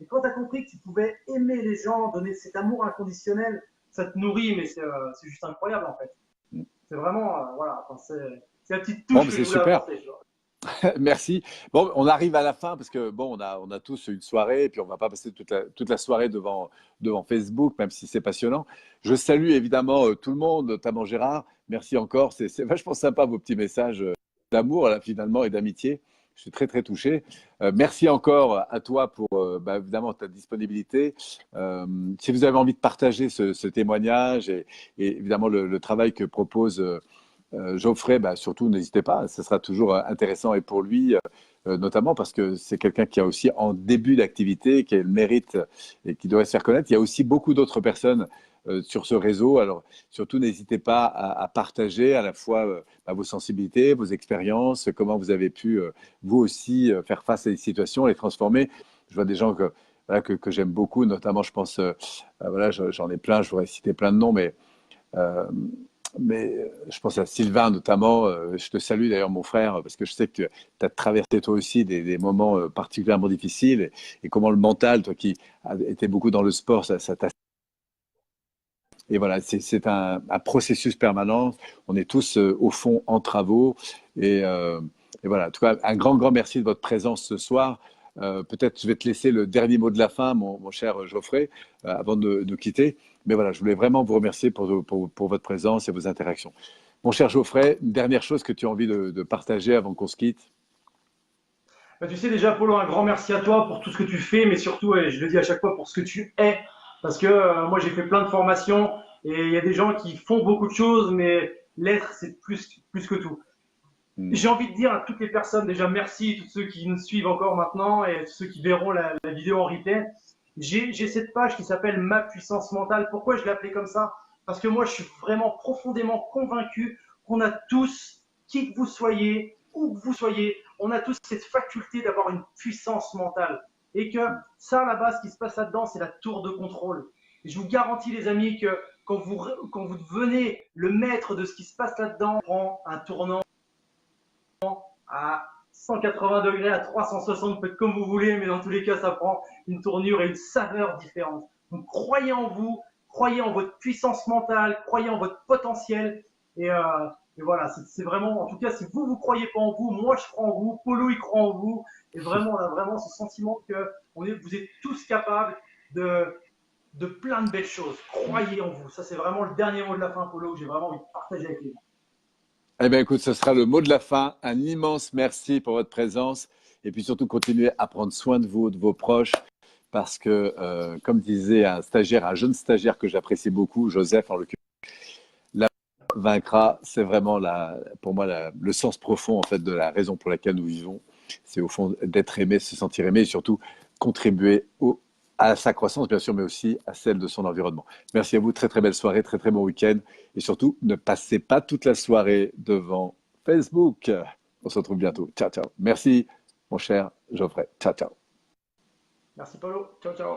Et quand tu as compris que tu pouvais aimer les gens, donner cet amour inconditionnel, ça te nourrit, mais c'est juste incroyable, en fait. Mm. C'est vraiment, voilà, enfin, c'est la petite Bon, touche mais que je c'est voulais super. apporter, tu vois. Merci. Bon, on arrive à la fin parce que bon, on a tous une soirée et puis on va pas passer toute la soirée devant Facebook, même si c'est passionnant. Je salue évidemment tout le monde, notamment Gérard. Merci encore. C'est vachement sympa vos petits messages d'amour là, finalement et d'amitié. Je suis très très touché. Merci encore à toi pour bah, évidemment ta disponibilité. Si vous avez envie de partager ce témoignage et évidemment le travail que propose Geoffrey, bah, surtout n'hésitez pas, ce sera toujours intéressant et pour lui, notamment parce que c'est quelqu'un qui a aussi en début d'activité, qui a le mérite et qui devrait se faire connaître. Il y a aussi beaucoup d'autres personnes sur ce réseau. Alors surtout n'hésitez pas à partager à la fois bah, vos sensibilités, vos expériences, comment vous avez pu vous aussi faire face à des situations, les transformer. Je vois des gens voilà, que j'aime beaucoup, notamment je pense, voilà, j'en ai plein, je pourrais citer plein de noms, euh, mais je pense à Sylvain notamment. Je te salue d'ailleurs, mon frère, parce que je sais que tu as traversé toi aussi des moments particulièrement difficiles et comment le mental, toi qui étais beaucoup dans le sport, ça t'a. Et voilà, c'est un processus permanent. On est tous au fond en travaux. Et, euh, et voilà, en tout cas, un grand, grand merci de votre présence ce soir. Peut-être je vais te laisser le dernier mot de la fin, mon cher Geoffrey, avant de nous quitter. Mais voilà, je voulais vraiment vous remercier pour votre présence et vos interactions. Mon cher Geoffrey, une dernière chose que tu as envie de partager avant qu'on se quitte. Bah, tu sais déjà, Polo, un grand merci à toi pour tout ce que tu fais, mais surtout, et je le dis à chaque fois, pour ce que tu es. Parce que moi, j'ai fait plein de formations et il y a des gens qui font beaucoup de choses, mais l'être, c'est plus que tout. Hmm. J'ai envie de dire à toutes les personnes, déjà merci, tous ceux qui nous suivent encore maintenant et tous ceux qui verront la vidéo en replay. J'ai cette page qui s'appelle Ma puissance mentale. Pourquoi je l'ai appelée comme ça? Parce que moi, je suis vraiment profondément convaincu qu'on a tous, qui que vous soyez, où que vous soyez, on a tous cette faculté d'avoir une puissance mentale. Et que ça, à la base, ce qui se passe là-dedans, c'est la tour de contrôle. Et je vous garantis, les amis, que quand vous devenez le maître de ce qui se passe là-dedans, on prend un tournant à 180 degrés, à 360, faites comme vous voulez, mais dans tous les cas, ça prend une tournure et une saveur différente. Donc croyez en vous, croyez en votre puissance mentale, croyez en votre potentiel. Et voilà, c'est vraiment, en tout cas, si vous, vous croyez pas en vous, moi, je crois en vous, Polo, il croit en vous. Et vraiment, on a vraiment ce sentiment que vous êtes tous capables de plein de belles choses. Croyez en vous. Ça, c'est vraiment le dernier mot de la fin, Polo, que j'ai vraiment envie de partager avec les gens. Eh bien, écoute, ce sera le mot de la fin. Un immense merci pour votre présence. Et puis surtout, continuez à prendre soin de vous, de vos proches, parce que, comme disait un stagiaire, un jeune stagiaire que j'apprécie beaucoup, Joseph en l'occurrence, la vaincra, c'est vraiment pour moi le sens profond en fait de la raison pour laquelle nous vivons. C'est au fond d'être aimé, se sentir aimé et surtout contribuer à sa croissance, bien sûr, mais aussi à celle de son environnement. Merci à vous, très très belle soirée, très très bon week-end. Et surtout, ne passez pas toute la soirée devant Facebook. On se retrouve bientôt. Ciao, ciao. Merci, mon cher Geoffrey. Ciao, ciao. Merci, Polo. Ciao, ciao.